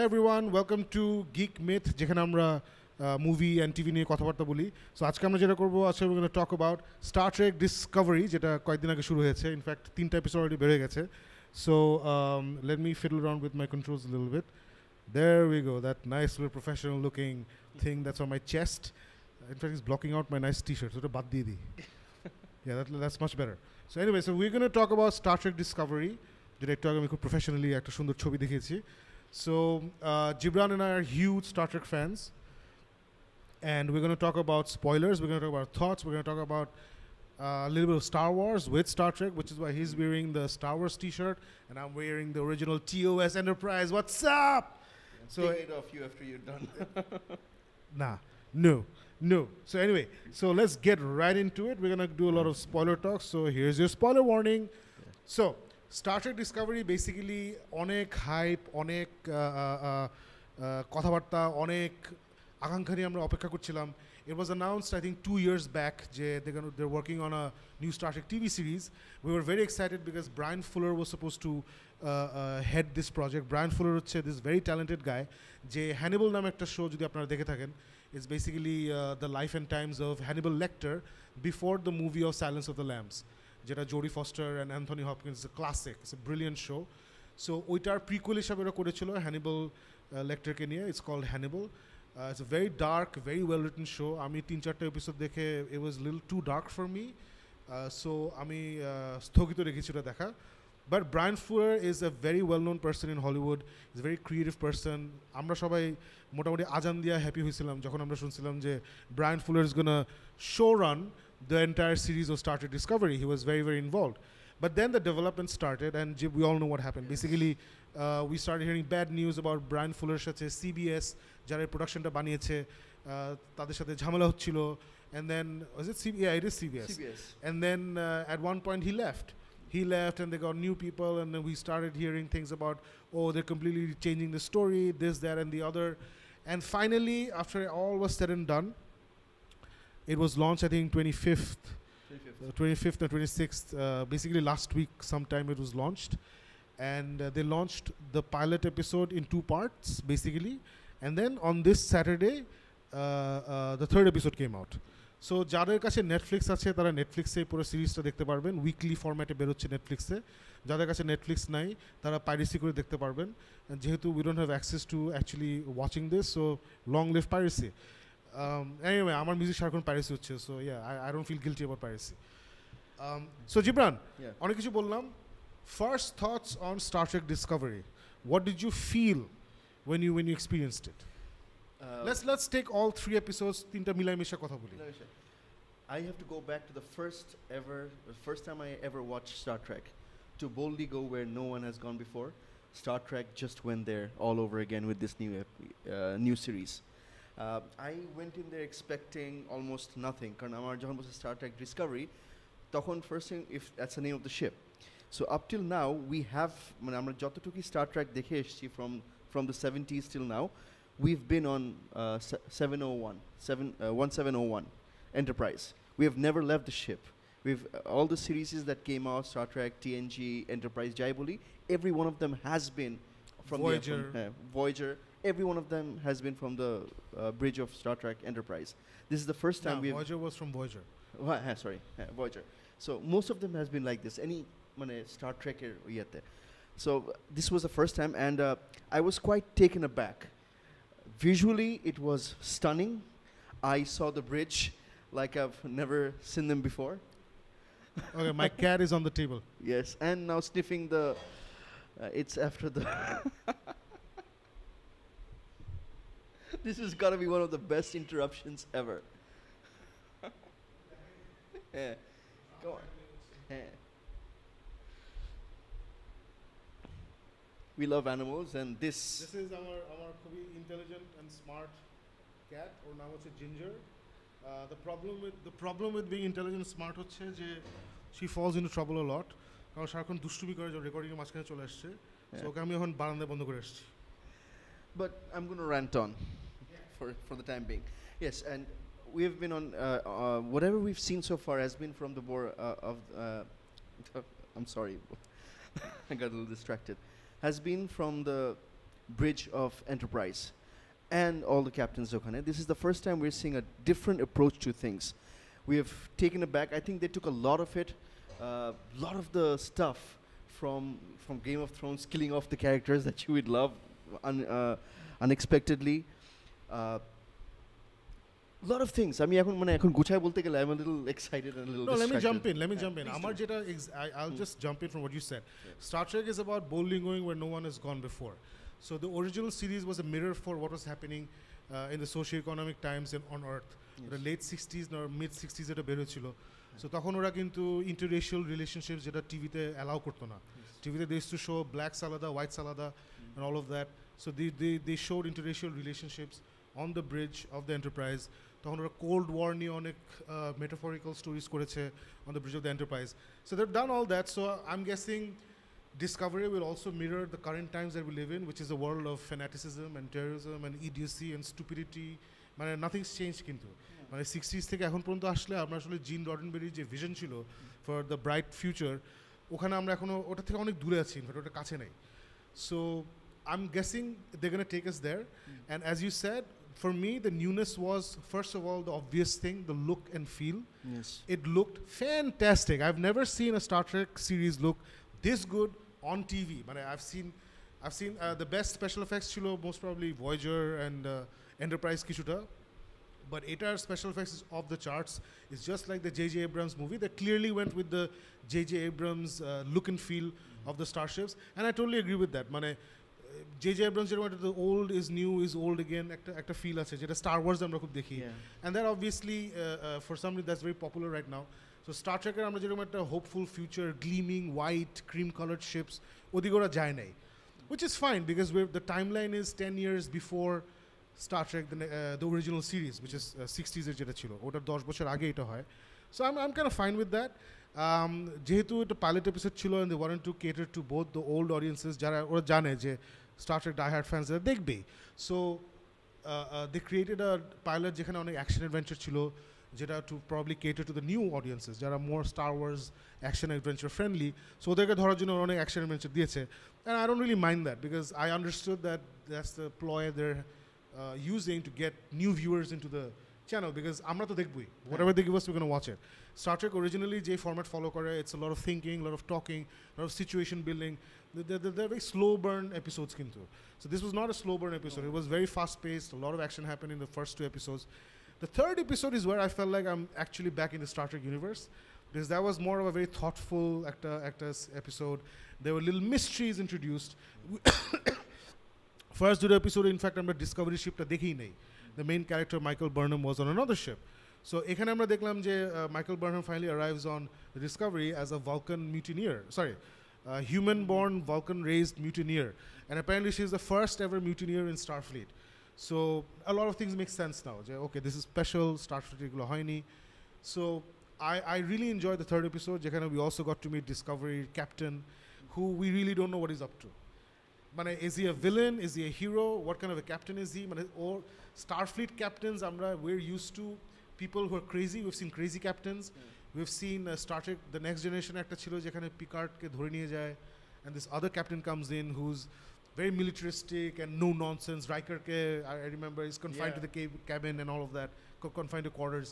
everyone, welcome to Geek Myth, যেখানে আমরা movie and TV নিয়ে কথাবার্তা বলি। সো আজকে আমরা যেটা করবো আজকে we're going to talk about Star Trek Discovery, যেটা কয়েকদিন আগে শুরু হয়েছে। ইনফ্যাক্ট 3টা এপিসোড অলরেডি বেড়ে গেছে। So let me fiddle around with my controls a little bit. There we go, that nice little professional looking thing that's on my chest. In fact, it's blocking out my nice t-shirt, so bad di di. Yeah, that's much better. So anyway, so we're going to talk about Star Trek Discovery. যেটা একটু আগে আমি খুব professionally একটা সুন্দর ছবি দেখিয়েছি। So Gibran and I are huge Star Trek fans, and we're going to talk about spoilers, we're going to talk about thoughts, we're going to talk about a little bit of Star Wars with Star Trek, which is why he's wearing the Star Wars t-shirt and I'm wearing the original TOS Enterprise. What's up? So take it off you after you're done. No. So anyway, so let's get right into it. We're going to do a lot of spoiler talk. So here's your spoiler warning. So Star Trek Discovery basically অনেক hype, অনেক কথাবার্তা, অনেক আকাঙ্ক্ষা নিয়ে আমরা অপেক্ষা করছিলাম. It was announced, I think, 2 years back যে they're working on a new Star Trek TV series. We were very excited because Brian Fuller was supposed to head this project. Brian Fuller হচ্ছে this very talented guy যে Hannibal নামে একটা show যদি আপনারা দেখে থাকেন. It's basically the life and times of Hannibal Lecter before the movie of Silence of the Lambs. যেটা Jodie Foster and Anthony Hopkins, it's a classic, it's a brilliant show. So ওইটার prequel হিসাবে ওরা করেছিল Hannibal লেক্টারকে নিয়ে। It's called Hannibal. It's a very dark, very well written show. আমি 3-4টা episode দেখে it was little too dark for me, so আমি স্থগিত রেখেছি ওটা দেখা। But Bryan Fuller is a very well known person in Hollywood, is a very creative person. আমরা সবাই মোটামুটি আজান দিয়া হ্যাপি হয়েছিলাম যখন আমরা শুনছিলাম যে Brian Fuller is gonna show run the entire series of Star Trek Discovery. He was very, very involved. But then the development started, and we all know what happened. Yes. Basically, we started hearing bad news about Brian Fuller's সাথে CBS, যারা প্রোডাকশনটা বানিয়েছে, তাদের সাথে ঝামেলা হচ্ছিল. And then, was it CBS? Yeah, it is CBS. And then at one point he left. And they got new people, and then we started hearing things about, oh, they're completely changing the story, this, that, and the other. And finally, after all was said and done, it was launched, I think, 25th or 26th. Basically, last week sometime it was launched. And they launched the pilot episode in 2 parts, basically. And then on this Saturday, the 3rd episode came out. So, যাদের কাছে Netflix আছে তারা নেটফ্লিক্সে পুরো সিরিজটা দেখতে পারবেন। Weekly ফরম্যাটে বেরোচ্ছে নেটফ্লিক্সে। যাদের কাছে নেটফ্লিক্স নাই তারা পাইরেসি করে দেখতে পারবেন। যেহেতু we don't have access to actually watching this, so long live piracy. Anyway, আমার মিউজিক সারাক্ষণ পাইরেসি হচ্ছে, so yeah, I don't feel guilty about piracy. So Gibran, অনেক কিছু বললাম. First thoughts on Star Trek Discovery. What did you feel when you experienced it? Let's take all 3 episodes. 3টা মিলাই মিশা কথা বলি. I have to go back to the first time I ever watched Star Trek, to boldly go where no one has gone before. Star Trek just went there all over again with this new series. I went in there expecting almost nothing. কারণ আমার যখন বলছে Star Trek Discovery, তখন first thing, if that's the name of the ship. So up till now we have, মানে আমরা যতটুকু Star Trek দেখে এসেছি from the 70s till now, we've been on 1701 Enterprise. We have never left the ship. We've all the series that came out, Star Trek, TNG, Enterprise, যাই বলি, every one of them has been from Voyager. Every one of them has been from the bridge of Star Trek Enterprise. This is the first time Voyager was from Voyager. Voyager. So most of them has been like this. Any Star Trek yete. So this was the first time, and I was quite taken aback. Visually, it was stunning. I saw the bridge like I've never seen them before. Okay, my cat is on the table. Yes, and now sniffing the. It's after the. This is gotta be one of the best interruptions ever. Yeah. Go on. Yeah. We love animals, and this is our খুবই intelligent and smart cat. ওর নাম হচ্ছে Ginger. The problem with being intelligent and smart হচ্ছে যে she falls into trouble a lot. কারণ সারাক্ষণ দুষ্টুমি করে, recording এর মাঝখানে চলে আসছে। সো ওকে আমি এখন বারান্দায় বন্ধ করে আসছি। But I'm going to rant on for the time being. Yes, and we have been on whatever we've seen so far has been from the board of I'm sorry, I got a little distracted. Has been from the bridge of Enterprise, and all the captains okhane. This is the first time we're seeing a different approach to things. We have taken it back. I think they took a lot of it, lot of the stuff from Game of Thrones, killing off the characters that you would love unexpectedly. Lot of things. I mean, এখন গুছায় বলতে গেলে I'm a little excited and a little No, let me distracted. jump in. I'll just jump in from what you said. Star Trek is about boldly going where no one has gone before. So the original series was a mirror for what was happening in the socio-economic times on Earth. The late 60s or mid 60s এটা বের হয়েছিল। So তখন ওরা কিন্তু interracial relationships যেটা টিভিতে allow করতো না। টিভিতে they used to show blacks আলাদা, whites আলাদা, and all of that. So they showed interracial relationships on the bridge of the Enterprise. তখন ওরা কোল্ড ওয়ার নিয়ে অনেক metaphorical stories করেছে on the bridge of the Enterprise. So they've done all that. So I'm guessing Discovery will also mirror the current times that we live in, which is a world of fanaticism and terrorism and idiocy and stupidity. মানে nothing's changed কিন্তু মানে 60s থেকে এখন পর্যন্ত আসলে আমরা আসলে জিন রডেনবেরির যে ভিশন ছিল ফর দ্য ব্রাইট ফিউচার ওখানে আমরা এখনো ওটা থেকে অনেক দূরে আছি ইনফ্যাক্ট ওটা কাছে নেই so I'm guessing they're going to take us there. And as you said, for me, the newness was, first of all, the obvious thing, the look and feel. Yes. It looked fantastic. I've never seen a Star Trek series look this good on TV. But I've seen the best special effects chilo, most probably Voyager and Enterprise Kishuta. But etar special effects is off the charts. It's just like the J.J. Abrams movie. They clearly went with the J.J. Abrams look and feel of the starships. And I totally agree with that. J.J. Abrams যেরকম the old is new is old again একটা feel আছে যেটা Star Wars আমরা খুব দেখি and that obviously for some reason that's very popular right now so Star Trek আমরা যেরকম একটা hopeful future gleaming white cream colored ships ওদিকে ওরা যায় নাই which is fine because the timeline is 10 years before Star Trek the original series which is 60s এর যেটা ছিল ওটা 10 বছর আগে এটা হয় so I'm kind of fine with that যেহেতু এটা পাইলট এপিসোড ছিল and they wanted to cater to both the old audiences যারা ওরা জানে যে Star Trek diehard fans that দেখবে so they created a pilot যেখানে অনেক action adventure ছিল যেটা to probably cater to the new audiences যারা more Star Wars action adventure friendly so ওদেরকে ধরার জন্য অনেক action adventure দিয়েছে and I don't really mind that because I understood that that's the ploy they're using to get new viewers into the channel because আমরা তো দেখবই whatever they give us we're going to watch it Star Trek originally যে format follow করে it's a lot of thinking a lot of talking a lot of situation building they're very slow burn episodes kintu so this was not a slow burn episode it was very fast paced a lot of action happened in the first 2 episodes the third episode is where I felt like I'm actually back in the Star Trek universe because that was more of a very thoughtful actors episode there were little mysteries introduced first 2 episode in fact আমরা Discovery ship টা দেখি নাই the main character Michael Burnham was on another ship so এখানে আমরা দেখলাম যে Michael Burnham finally arrives on the Discovery as a Vulcan mutineer human-born Vulcan-raised mutineer and apparently she's the first ever mutineer in Starfleet so a lot of things make sense now okay this is special Starfleet egulo hoyni so I really enjoyed the third episode যেখানে we also got to meet Discovery captain who we really don't know what he's up to is he a villain is he a hero what kind of a captain is he or Starfleet captains we're used to people who are crazy we've seen crazy captains we've seen Star Trek the Next Generation একটা ছিল যেখানে Picard কে ধরে নিয়ে যায় and this other captain comes in who's very militaristic and no nonsense Riker ke I remember is confined to the cabin and all of that confined to quarters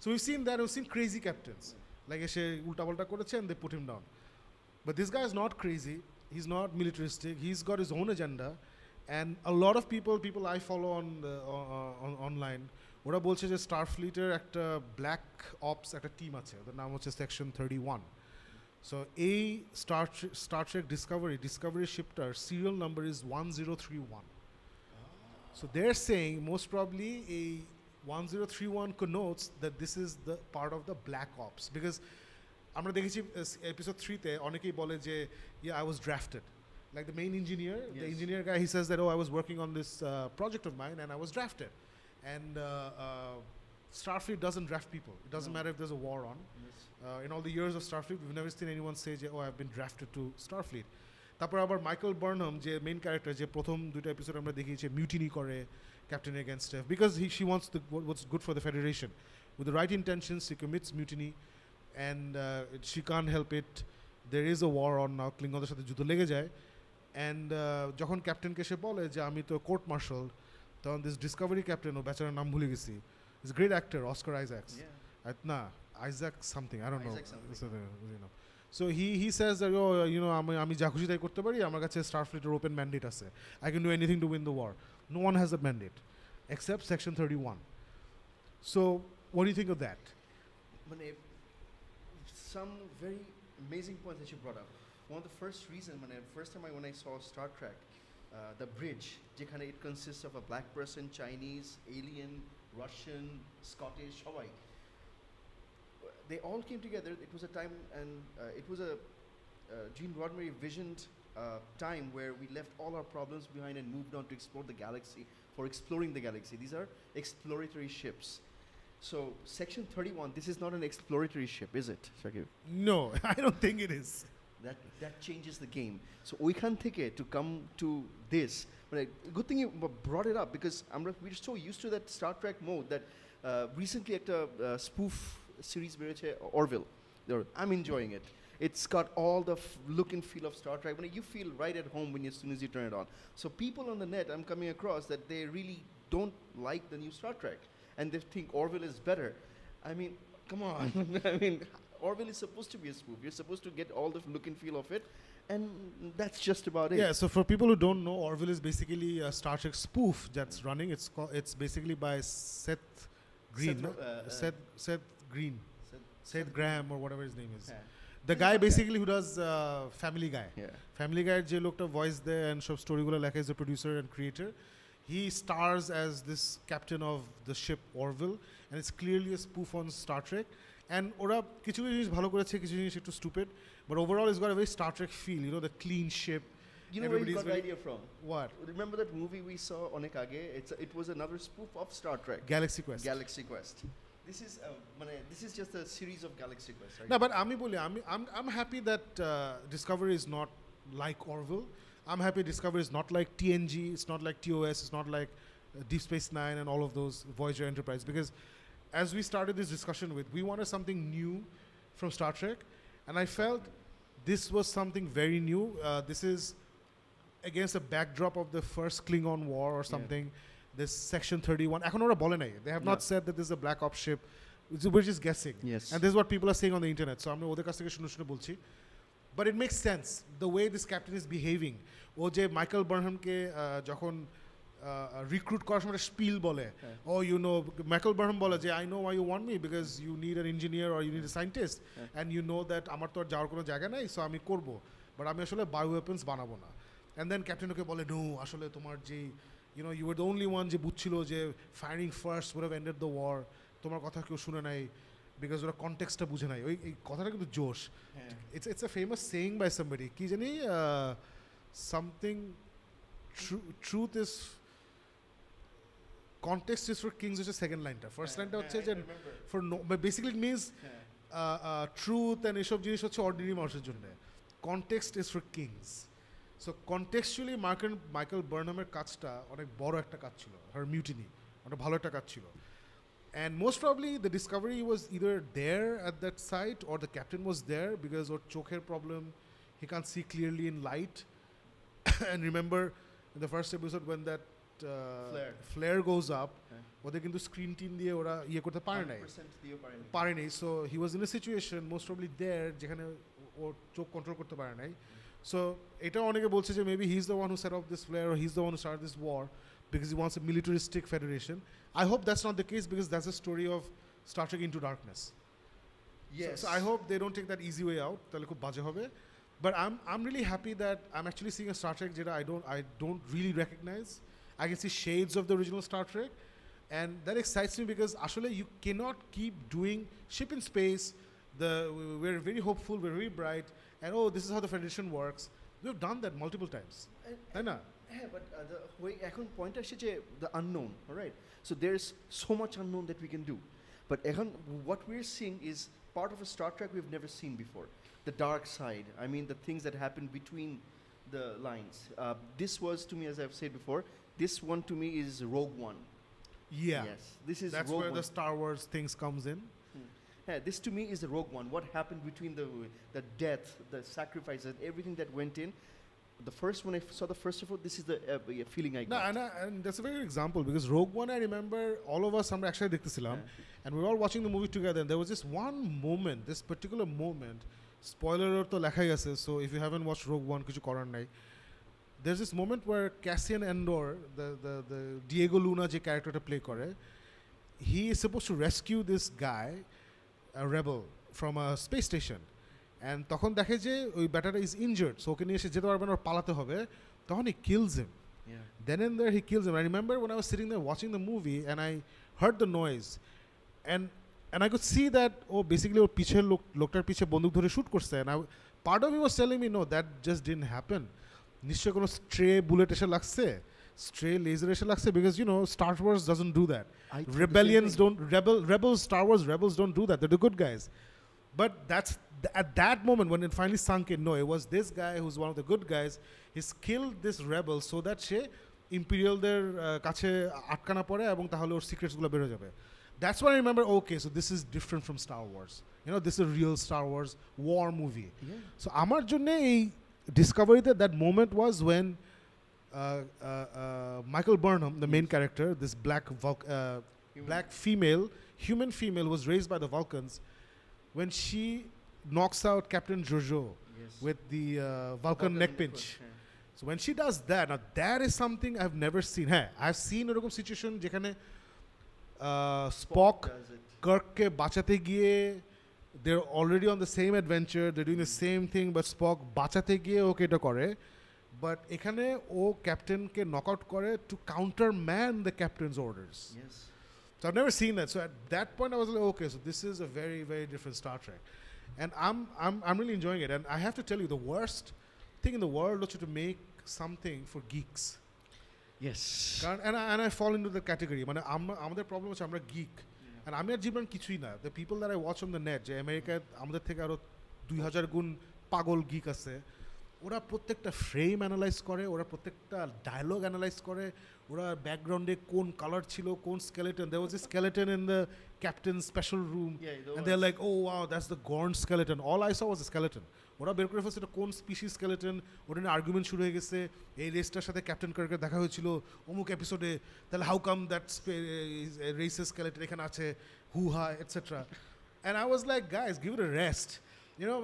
so we've seen that we've seen crazy captains like এসে উল্টা পাল্টা করেছে and they put him down but this guy is not crazy he's not militaristic he's got his own agenda and a lot of people I follow on online ওরা বলছে যে স্টারফ্লিটের একটা black ops একটা team আছে ওদের নাম হচ্ছে section 31 so এই স্টার ট্রেক ডিসকভারি শিপটার serial number is 1031 so they're saying most probably a 1031 connotes that this is the part of the black ops because আমরা দেখেছি এপিসোড 3 তে অনেকেই বলে যে yeah I was drafted like the main engineer the engineer guy he says that I was working on this project of mine and I was drafted and Starfleet doesn't draft people it doesn't matter if there's a war on in all the years of Starfleet we've never seen anyone say oh I've been drafted to Starfleet তারপর আবার Michael Burnham যে main character যে প্রথম 2টা episode আমরা দেখিয়েছি mutiny করে captain against Steph because she wants what's good for the Federation with the right intentions she commits mutiny and she can't help it there is a war on now Klingonদের সাথে যুদ্ধ লেগে যায় and যখন ক্যাপ্টেনকে সে বলে যে আমি তো কোর্ট মার্শাল, তখন দিস ডিসকভারি ক্যাপ্টেন, ও বেচারার নাম ভুলে গেছি, is great actor Oscar Isaacs, না Isaac something, I don't know. So he says that, oh, আমি যা খুশি তাই করতে পারি, আমার কাছে স্টারফ্লিটের ওপেন ম্যান্ডেট আছে, I can do anything to win the war. No one has a mandate except Section 31. So what do you think of that? Some very amazing points that you brought up. One of the first reasons, first time when I saw Star Trek, the bridge, it consists of a black person, Chinese, alien, Russian, Scottish, Hawaii. They all came together. It was a time, and it was a Gene Roddenberry visioned time where we left all our problems behind and moved on to explore the galaxy. For exploring the galaxy, these are exploratory ships. So Section 31, this is not an exploratory ship, is it, Shakib? No, I don't think it is. That changes the game. So we can't take it to come to this. But good thing you brought it up, because we're so used to that Star Trek mode that recently at a spoof series Orville. I'm enjoying it. It's got all the look and feel of Star Trek. You feel right at home as soon as you turn it on. So people on the net, I'm coming across that they really don't like the new Star Trek, and they think Orville is better. I mean, come on. I mean, Orville is supposed to be a spoof. You're supposed to get all the look and feel of it, and that's just about it. Yeah, so for people who don't know, Orville is basically a Star Trek spoof that's running. It's basically by Seth Green. Seth Graham or whatever his name is. Yeah. The guy basically who does Family Guy. Yeah. Family Guy je lokta voice there and shop story gulo lekha is the producer and creator. He stars as this captain of the ship Orville, and it's clearly a spoof on Star Trek. And ora kichu jinish bhalo koreche, kichu jinish ekটু stupid, but overall it's got a very Star Trek feel, the clean ship. You know where you got the idea from? What? Remember that movie we saw onek age? It was another spoof of Star Trek. Galaxy Quest. Galaxy Quest. This is just a series of Galaxy Quest, right? No, but I'm happy that Discovery is not like Orville. I'm happy Discovery is not like TNG, it's not like TOS, it's not like Deep Space Nine and all of those, Voyager, Enterprise, because as we started this discussion with, we wanted something new from Star Trek, and I felt this was something very new. This is against the backdrop of the first Klingon War or something. This Section 31. They have not said that this is a black ops ship. We're just guessing. Yes. And this is what people are saying on the internet. So I'm going. But it makes sense the way this captain is behaving. Michael Burnham ke jokhon recruit করার সময় spiel bole. Oh, Michael Burnham bole je I know why you want me, because you need an engineer or you need a scientist, and you know that আমার তো যাওয়ার কোনো জায়গা নাই, so আমি করব, but আমি আসলে bioweapons বানাবো না. And then captain ওকে বলে, no, আসলে তোমার যে you were the only one যে বুঝছিল যে firing first would have ended the war, তোমার কথা কেউ শুনে নাই because ওরা কনটেক্সটটা বুঝে নাই. ওই কথাটা কিন্তু জোশ. It's a famous saying by somebody, কি জানি something truth is context is for kings, which is second line টা. First line টা হচ্ছে যে for no, but basically it means truth and এসব জিনিস হচ্ছে ordinary মানুষের জন্য. Context is for kings. So contextually Michael Burnhamer কাজটা অনেক বড় একটা কাজ ছিল, her mutiny অনেক ভালো একটা কাজ ছিল, and most probably the Discovery was either there at that site or the captain was there because ওর চোখের problem, he can't see clearly in light. And remember in the first episode when that flare goes up, ওদের কিন্তু screen tin দিয়ে ওরা করতে পারে নাই, so he was in a situation most probably there যেখানে ওর চোখ কন্ট্রোল করতে পারে নাই. So এটা অনেকে বলছে যে maybe he's the one who set off this flare, or he's the one who started this war because he wants a militaristic federation. I hope that's not the case, because that's the story of Star Trek Into Darkness. Yes. So I hope they don't take that easy way out. তাহলে খুব বাজে হবে. But I'm really happy that I'm actually seeing a Star Trek যেটা I don't really recognize. I can see shades of the original Star Trek, and that excites me because actually you cannot keep doing ship in space. We're very hopeful, we're very bright, and this is how the Federation works. We've done that multiple times. But the way point the unknown, all right? So there's so much unknown that we can do. But what we're seeing is part of a Star Trek we've never seen before. The dark side. I mean, the things that happen between the lines. This was, to me, as I've said before, this one to me is Rogue One. Yeah. Yes. This is That's Rogue where One. the Star Wars things comes in. Yeah, this to me is the Rogue One. What happened between the death, the sacrifices, everything that went in. the first when I saw the first episode, this is the feeling I No, got. and that's a very good example because Rogue One, I remember all of us আমরা একসাথে দেখতেছিলাম and we were all watching the movie together and there was this one moment, this particular moment, spoiler তো লেখাই আছে, so if you haven't watched Rogue One কিছু করার নাই, there's this moment where Cassian Andor, the Diego Luna যে ক্যারেক্টারটা play করে, he is supposed to rescue this guy, a rebel, from a space station. And তখন দেখে যে ওই ব্যাটাটা is injured, so ওকে নিয়ে এসে যেতে পারবে না, ওর পালাতে হবে, তখন he kills him. Yeah. Then and there he kills him. I remember when I was sitting there watching the movie and I heard the noise and I could see that basically ওর পিছে লোকটার পিছে বন্দুক ধরে shoot করছে, and part of me was telling me no, that just didn't happen. নিশ্চয় কোনো stray bullet এসে লাগছে, stray laser এসে লাগছে, because you know Star Wars doesn't do that. Star Wars rebels don't do that. They're the good guys. But that's at that moment when it finally sunk in, no, it was this guy who's one of the good guys. He's killed this rebel so that সে ইম্পেরিয়ালদের কাছে আটকানা পড়ে এবং তাহলে ওর সিক্রেটসগুলো বেরো যাবে. That's when I remember, okay, so this is different from Star Wars. You know, this is a real Star Wars war movie. Yeah. So আমার জন্য এই ডিসকভারিতে that moment was when Michael Burnham, the main character, this black human female was raised by the Vulcans, when she knocks out Captain Jojo with the Vulcan neck pinch. So when she does that, now that is something I've never seen. Hey, I've seen a situation যেখানে Spock Kirkকে বাঁচাতে গিয়ে they're already on the same adventure, they're doing the same thing, but Spock বাঁচাতে গিয়ে ওকে এটা করে, but এখানে ও ক্যাপ্টেনকে knock out করে to countermand the captain's orders. Yes. So I've never seen that. So at that point I was like, okay, so this is a very, very different Star Trek. And I'm really enjoying it. And I have to tell you, the worst thing in the world was to make something for geeks. Yes. And I fall into the category. মানে আমাদের problem হচ্ছে আমরা geek. And আমি আর জীবন কিছুই না. The people that I watch on the net, যে আমেরিকায় আমাদের থেকে আরো 2000 গুণ পাগল geek আছে, ওরা প্রত্যেকটা ফ্রেম অ্যানালাইজ করে, ওরা প্রত্যেকটা ডায়লগ অ্যানালাইজ করে, ওরা ব্যাকগ্রাউন্ডে কোন কালার ছিল, কোন skeleton. There was a skeleton in the captain's special room, and they're like, oh wow, that's the Gorn skeleton. All I saw was a skeleton. ওরা বের করে ফেলছে এটা কোন স্পিসিস স্কেলেটন, ওটা নিয়ে আর্গুমেন্ট শুরু হয়ে গেছে, এই রেসটার সাথে ক্যাপ্টেন কার্কের দেখা হয়েছিল অমুক এপিসোডে, তাহলে how come that races skeleton এখানে আছে, হু হা etcetera. And I was like, guys, give it a rest. You know,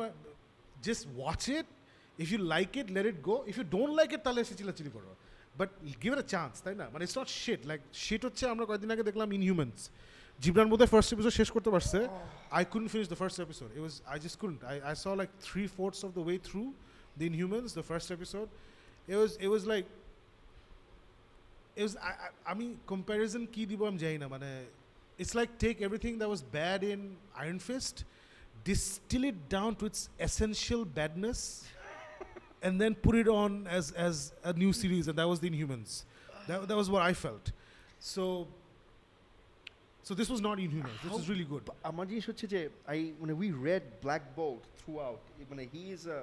just watch it. If you like it, let it go. If you don't like it, তাহলে এসে চিল্লাচিল্লি করো. But give it a chance, তাই না? মানে it's not shit. Like shit হচ্ছে আমরা কয়েকদিন আগে দেখলাম Inhumans. জিবরান বোধহয় ফার্স্ট এপিসোড শেষ করতে পারছে. I couldn't finish the first episode. I just couldn't. I saw like 3/4 of the way through the Inhumans, the first episode. It was like I mean comparison কি দিব আমি জানি না, মানে it's like take everything that was bad in Iron Fist, distill it down to its essential badness, and then put it on as a new series, and that was the Inhumans. That was what I felt. So this was not Inhumans. This is really good. আমার জিনিস হচ্ছে যে when we read Black Bolt throughout, মানে he is a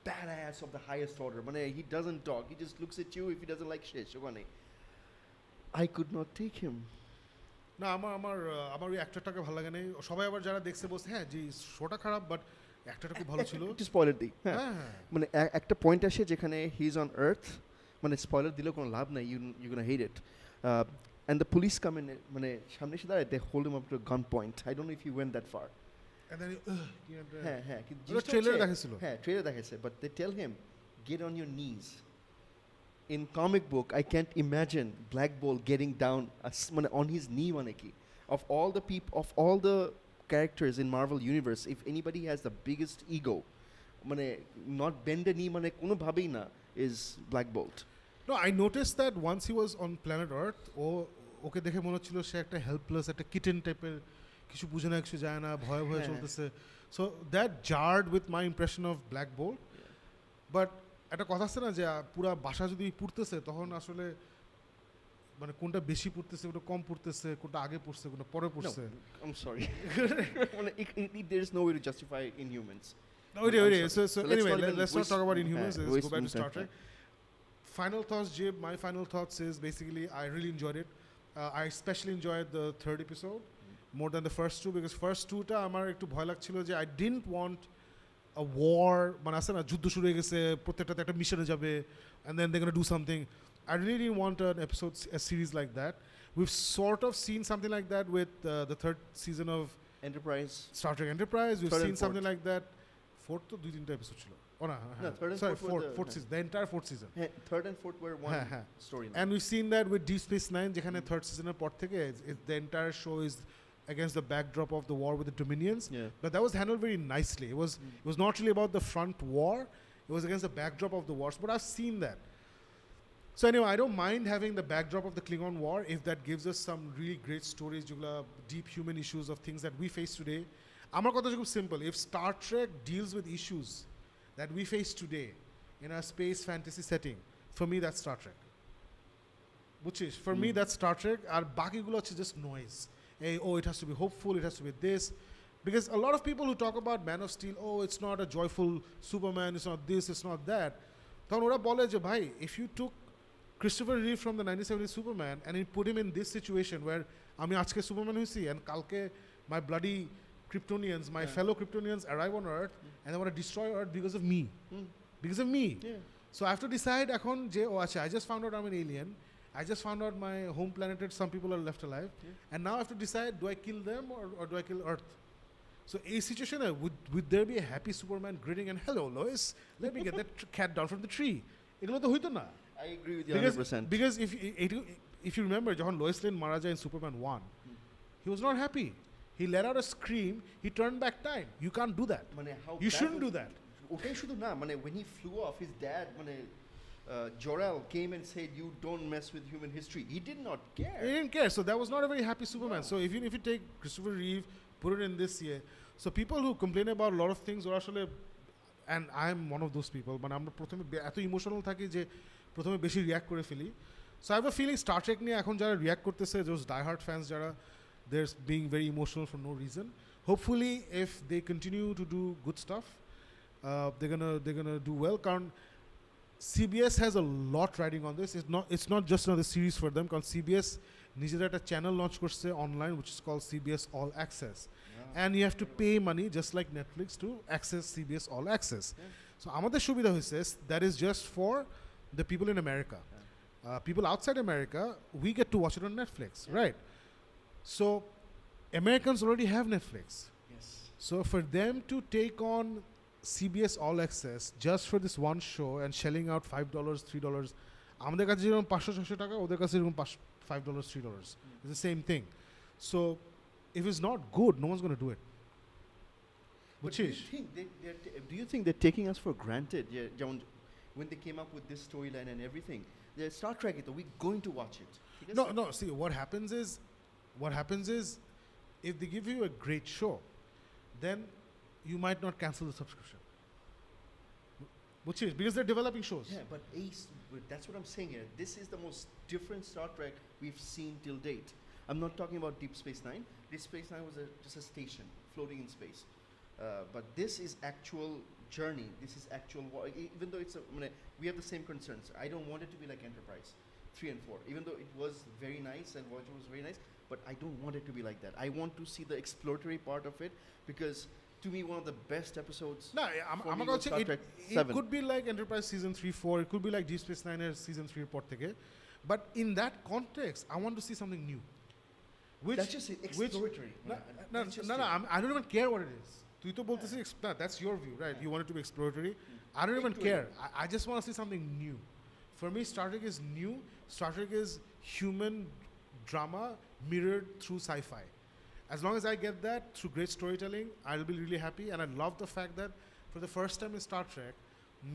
badass of the highest order. মানে he doesn't talk. He just looks at you if he doesn't like shit. ওখানে I could not take him. না আমার ওই অ্যাক্টরটাকে ভালো লাগে নাই. সবাই আবার যারা দেখছে বলছে হ্যাঁ জি শোটা খারাপ, বাট অ্যাক্টরটা খুব ভালো ছিল. একটু স্পয়লার দিই. হ্যাঁ মানে একটা পয়েন্ট আসে যেখানে হি ইজ অন আর্থ, মানে স্পয়লার দিলেও কোনো লাভ নাই, you gonna hate it. And the police come in, মানে সামনে এসে দাঁড়ায়, they hold him up to a gun point. I don't know if he went that far. And then হ্যাঁ ট্রেলার দেখাইছিল. হ্যাঁ ট্রেলার দেখাইছে, but they tell him get on your knees. In comic book I can't imagine Black Bolt getting down মানে on his knee. মানে কি of all the characters in Marvel universe, if anybody has the biggest ego, মানে not bend the knee মানে কোনো ভাবেই না, is Black Bolt. No, I noticed that once he was on planet Earth, ওকে দেখে মনে হচ্ছিল সে একটা হেল্পলেস, একটা কিটেন টাইপের, কিছু বুঝে না কিছু যায় না, ভয়ে ভয়ে চলতেছে. So that jarred with my impression of Black Bolt. But একটা কথা আছে না যে পুরা বাসা যদি পুড়তেছে তখন আসলে মানে কোনটা বেশি পুড়তেছে, কোনটা কম পুড়তেছে, কোনটা আগে পুড়ছে, কোনটা পরে পুড়ছে. I'm sorry. মানে there is no way to justify Inhumans. Okay. So anyway, let's not talk about Inhumans. Let's go back to Star Trek. Final thoughts, Jib. My final thoughts is basically I really enjoyed it. I especially enjoyed the third episode more than the first two, because first two ta amar ekটু ভয় লাগছিল যে I didn't want a war, মানে আছে না যুদ্ধ শুরু হয়ে গেছে প্রত্যেকটাতে একটা মিশনে যাবে and then they're going to do something. I really didn't want a series like that. We've sort of seen something like that with the third season of Enterprise. Star Trek Enterprise. We've Third seen and something fourth. like that. Fourth to 2-3 episode chilo. Oh no, No, third and sorry, fourth were fourth the- season. The entire fourth season. Third and fourth were one storyline. And we've seen that with Deep Space Nine, যেখানে third season এর পর থেকে the entire show is against the backdrop of the war with the Dominions. Yeah. But that was handled very nicely. It was not really about the front war. It was against the backdrop of the wars. But I've seen that. So anyway, I don't mind having the backdrop of the Klingon War if that gives us some really great stories, যেগুলা deep human issues of things that we face today. আমার কথা খুব simple. If Star Trek deals with issues that we face today in a space fantasy setting, for me that's Star Trek. বুঝছিস? For me that's Star Trek. আর বাকিগুলো হচ্ছে just noise. Hey, oh, it has to be hopeful, it has to be this. Because a lot of people who talk about Man of Steel, oh, it's not a joyful Superman, it's not this, it's not that. তখন ওরা বলে যে ভাই, if you took Christopher Reeve from the 1970s Superman and you put him in this situation where আমি আজকে Superman হয়েছি and কালকে my bloody Kryptonians, my fellow Kryptonians arrive on Earth and they want to destroy Earth because of me. Because of me. Yeah. So I have to decide এখন যে ও আচ্ছা I just found out I'm an alien. I just found out my home planet, some people are left alive. And now I have to decide, do I kill them or do I kill Earth? So a situation, would there be a happy Superman grinning and hello Lois, let me get that cat down from the tree? এগুলো তো হইতো না। I agree with you 100%. Because if you remember, যখন Lois Lane মারা যায় in Superman 1, he was not happy. He let out a scream, he turned back time. You can't do that. মানে how You bad shouldn't was- do that. ওটাই শুধু না মানে when he flew off, his dad মানে Jor-El came and said you don't mess with human history. He did not care. He didn't care. So that was not a very happy Superman. No. So if you take Christopher Reeve, put it in this year. So people who complain about a lot of things are actually, and I'm one of those people, but আমরা প্রথমে এত emotional থাকি যে প্রথমে বেশি react করে ফেলি। So I have a feeling Star Trek নিয়ে এখন যারা রিয়াক্ট করতেছে, those diehard fans যারা, they're being very emotional for no reason. Hopefully if they continue to do good stuff, they're gonna do well. কারণ CBS has a lot riding on this. It's not just another series for them. Because CBS নিজেদের একটা channel launch করছে online, which is called CBS All Access, and you have to pay money just like Netflix to access CBS All Access. So আমাদের সুবিধা হয়েছে that is just for the people in America. People outside America, we get to watch it on Netflix, right? So Americans already have Netflix. Yes. So for them to take on CBS All Access just for this one show and shelling out $5, $3, আমাদের কাছে যেরকম 500-600 টাকা, ওদের কাছে যেরকম $5, $3. It's the same thing. So if it's not good, no one's going to do it. But do you বুঝছিস? think do you think they're taking us for granted? Yeah, যেমন when they came up with this storyline and everything, the Star Trek it, we're going to watch it. No. See, what happens is, if they give you a great show, then you might not cancel the subscription. Which is because they're developing shows. Yeah, but that's what I'm saying here. This is the most different Star Trek we've seen till date. I'm not talking about Deep Space Nine. Deep Space Nine was just a station floating in space. But this is actual journey. This is actual war. Even though we have the same concerns. I don't want it to be like Enterprise 3 and 4. Even though it was very nice and Voyager was very nice, but I don't want it to be like that. I want to see the exploratory part of it because to me one of the best episodes. No, for I'm me going was to Star say Trek it 7. could be like Enterprise season 3, 4. It could be like Deep Space Nine season 3 report থেকে. But in that context, I want to see something new. That's just exploratory. No, I don't even care what it is. তুই তো বলতেছিস that's your view, right? You want it to be exploratory. I don't even care. I just want to see something new. For me, Star Trek is new. Star Trek is human drama mirrored through sci-fi. As long as I get that through great storytelling, I'll be really happy. And I love the fact that for the first time in Star Trek,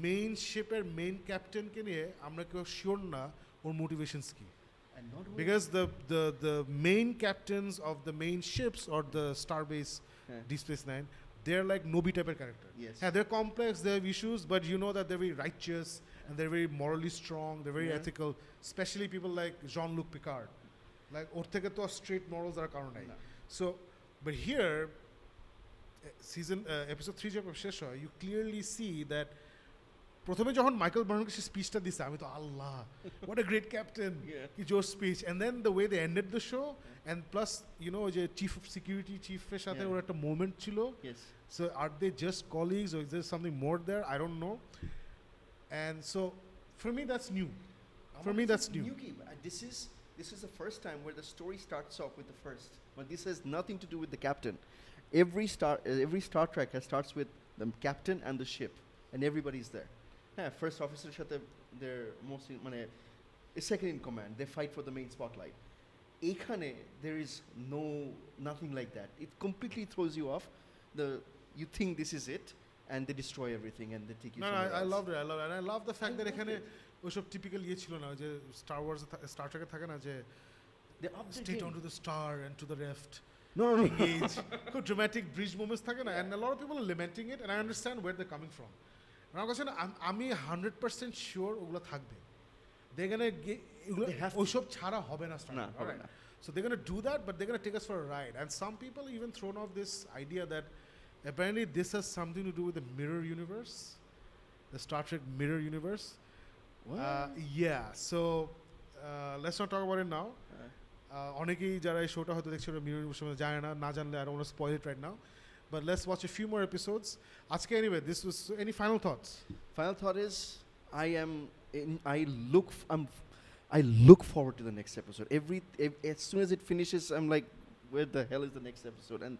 main shipper, main captain কে নিয়ে আমরা কেউ sure না ওর motivations কি. And not only Because the main captains of the main ships or the starbase Deep Space Nine, they're like Nobi type of character. Yes. Yeah, they're complex, they have issues, but you know that they're very righteous and they're very morally strong, they're very ethical, especially people like Jean-Luc Picard. Like ওর থেকে তো straight morals are কারণ নাই. So, but here, episode 3 যখন শেষ হয়, you clearly see that প্রথমে যখন Michael বার্নকে সে স্পিচটা দিছে আমি তো আল্লাহ what a great captain কি জোর speech and then the way they ended the show and plus you know যে চিফ অফ সিকিউরিটি চিফের সাথে ওর একটা মোমেন্ট ছিল so are they just colleagues or is there something more there I don't know and so for me that's new This is the first time where the story starts off with the first but this has nothing to do with the captain every Star Trek starts with the captain and the ship and everybody's there first officer সাথে they're mostly second in command they fight for the main spotlight এখানে there is nothing like that it completely throws you off you think this is it and they destroy everything and they take you somewhere else. I loved it and I love the fact that এখানে ওইসব typical ছিল না যে star ট্রেকে থাকে না যে straight onto the star and to the left no engage খুব dramatic bridge moments থাকে না and a lot of people are lamenting it and I understand where they're coming from আমার কাছে আমি 100% শিওর ওগুলো থাকবে they're gonna ওইসব ছাড়া হবে না star so they're gonna do that but they're gonna take us for a ride and some people even thrown off this idea that apparently this has something to do with the mirror universe the Star Trek mirror universe yeah so let's not talk about it now অনেকেই যারা এই শোটা হয়তো দেখছে mirror universe সম্বন্ধে জানে না জানলে I don't want to spoil it right now but let's watch a few more episodes আজকে anyway this was any final thoughts is I look forward to the next episode as soon as it finishes I'm like where the hell is the next episode and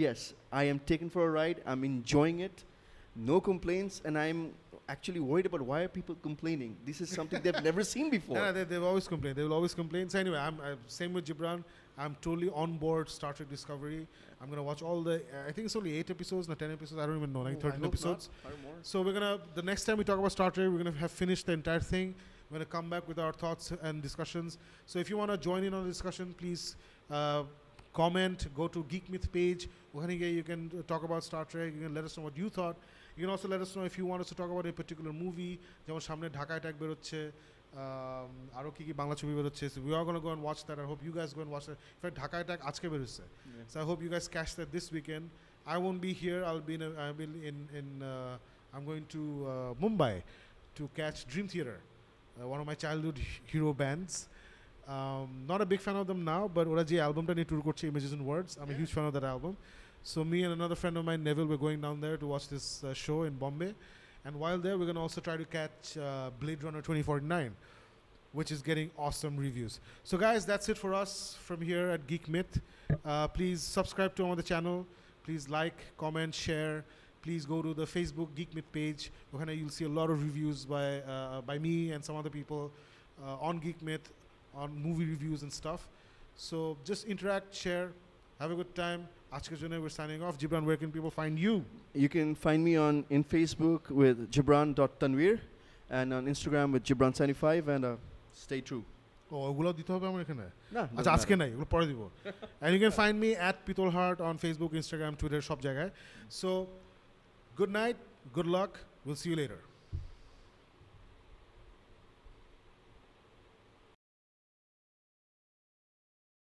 yes I am taken for a ride I'm enjoying it no complaints and I'm actually worried about why are people complaining this is something they've never seen before they've always complained they will always complain so anyway I'm same with Gibran I'm totally on board Star Trek Discovery I'm gonna watch all the I think it's only 8 episodes not 10 episodes I don't even know like 13 episodes so we're gonna the next time we talk about Star Trek we're gonna have finished the entire thing we're gonna come back with our thoughts and discussions so if you want to join in on the discussion please comment go to Geek Myth page you can talk about Star Trek you can let us know what you thought you can also let us know if you want us to talk about a particular movie যেমন সামনে Dhaka attack বের হচ্ছে আরো কি বাংলা ছবি বের হচ্ছে so we are going to go and watch that I hope you guys go and watch that in fact Dhaka attack আজকে বের হচ্ছে so I hope you guys catch that this weekend I won't be here I'll be in I'm going to Mumbai to catch Dream Theater one of my childhood hero bands not a big fan of them now but ওরা যে অ্যালবামটা নিয়ে tour করছে Images and Words I'm a huge fan of that album so me and another friend of mine Neville we're going down there to watch this show in Bombay and while there we're going to also try to catch Blade Runner 2049 which is getting awesome reviews so guys that's it for us from here at Geek Myth please subscribe to our channel please like comment share please go to the Facebook Geek Myth page where you'll see a lot of reviews by me and some other people on Geek Myth on movie reviews and stuff so just interact share have a good time আজকের জন্য we're signing off Gibran where can people find you you can find me in Facebook with Gibran.Tanveer and on Instagram with Gibran75 and stay true ওগুলো দিতে হবে আমার এখানে আচ্ছা আজকে নাই ওগুলো পরে দিব and you can find me at Pitolhart on Facebook Instagram Twitter সব জায়গায় so good night good luck we'll see you later